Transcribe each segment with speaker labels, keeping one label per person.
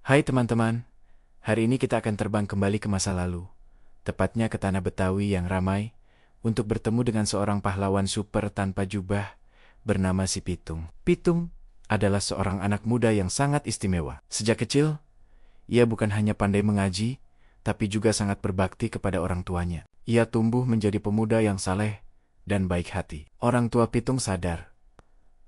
Speaker 1: Hai teman-teman, hari ini kita akan terbang kembali ke masa lalu, tepatnya ke tanah Betawi yang ramai, untuk bertemu dengan seorang pahlawan super tanpa jubah bernama si Pitung. Pitung adalah seorang anak muda yang sangat istimewa. Sejak kecil, ia bukan hanya pandai mengaji, tapi juga sangat berbakti kepada orang tuanya. Ia tumbuh menjadi pemuda yang saleh dan baik hati. Orang tua Pitung sadar,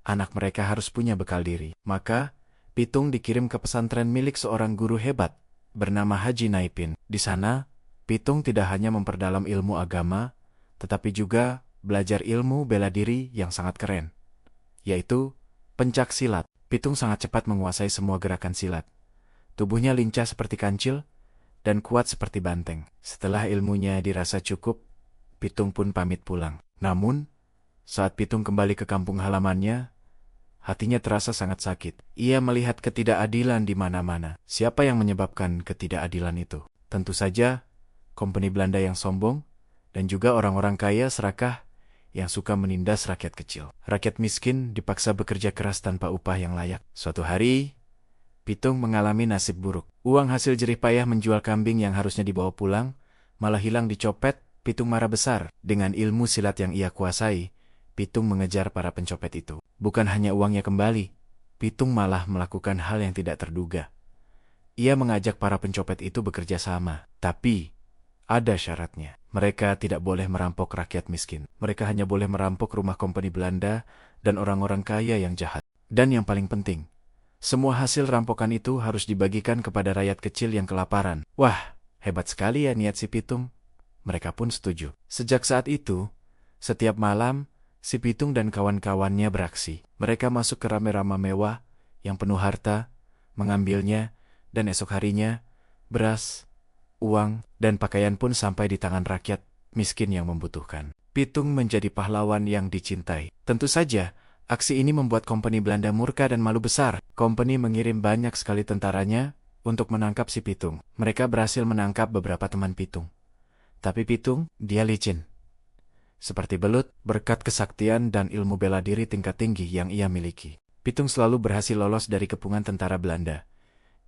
Speaker 1: anak mereka harus punya bekal diri. Maka, Pitung dikirim ke pesantren milik seorang guru hebat bernama Haji Naipin. Di sana, Pitung tidak hanya memperdalam ilmu agama, tetapi juga belajar ilmu bela diri yang sangat keren, yaitu pencak silat. Pitung sangat cepat menguasai semua gerakan silat. Tubuhnya lincah seperti kancil dan kuat seperti banteng. Setelah ilmunya dirasa cukup, Pitung pun pamit pulang. Namun, saat Pitung kembali ke kampung halamannya, hatinya terasa sangat sakit. Ia melihat ketidakadilan di mana-mana. Siapa yang menyebabkan ketidakadilan itu? Tentu saja, kompeni Belanda yang sombong, dan juga orang-orang kaya serakah yang suka menindas rakyat kecil. Rakyat miskin dipaksa bekerja keras tanpa upah yang layak. Suatu hari, Pitung mengalami nasib buruk. Uang hasil jerih payah menjual kambing yang harusnya dibawa pulang, malah hilang dicopet. Pitung marah besar. Dengan ilmu silat yang ia kuasai, Pitung mengejar para pencopet itu. Bukan hanya uangnya kembali, Pitung malah melakukan hal yang tidak terduga. Ia mengajak para pencopet itu bekerja sama. Tapi, ada syaratnya. Mereka tidak boleh merampok rakyat miskin. Mereka hanya boleh merampok rumah kompeni Belanda dan orang-orang kaya yang jahat. Dan yang paling penting, semua hasil rampokan itu harus dibagikan kepada rakyat kecil yang kelaparan. Wah, hebat sekali ya niat si Pitung. Mereka pun setuju. Sejak saat itu, setiap malam, si Pitung dan kawan-kawannya beraksi. Mereka masuk ke rame-rama mewah yang penuh harta, mengambilnya, dan esok harinya, beras, uang, dan pakaian pun sampai di tangan rakyat miskin yang membutuhkan. Pitung menjadi pahlawan yang dicintai. Tentu saja, aksi ini membuat kompeni Belanda murka dan malu besar. Kompeni mengirim banyak sekali tentaranya untuk menangkap si Pitung. Mereka berhasil menangkap beberapa teman Pitung. Tapi Pitung, dia licin. Seperti belut, berkat kesaktian dan ilmu bela diri tingkat tinggi yang ia miliki, Pitung selalu berhasil lolos dari kepungan tentara Belanda.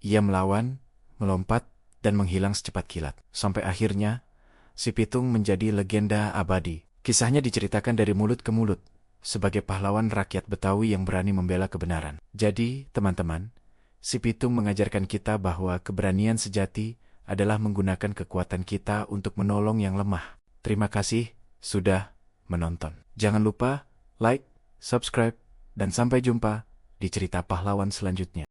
Speaker 1: Ia melawan, melompat, dan menghilang secepat kilat. Sampai akhirnya, si Pitung menjadi legenda abadi. Kisahnya diceritakan dari mulut ke mulut, sebagai pahlawan rakyat Betawi yang berani membela kebenaran. Jadi, teman-teman, si Pitung mengajarkan kita bahwa keberanian sejati adalah menggunakan kekuatan kita untuk menolong yang lemah. Terima kasih sudah menonton. Jangan lupa like, subscribe, dan sampai jumpa di cerita pahlawan selanjutnya.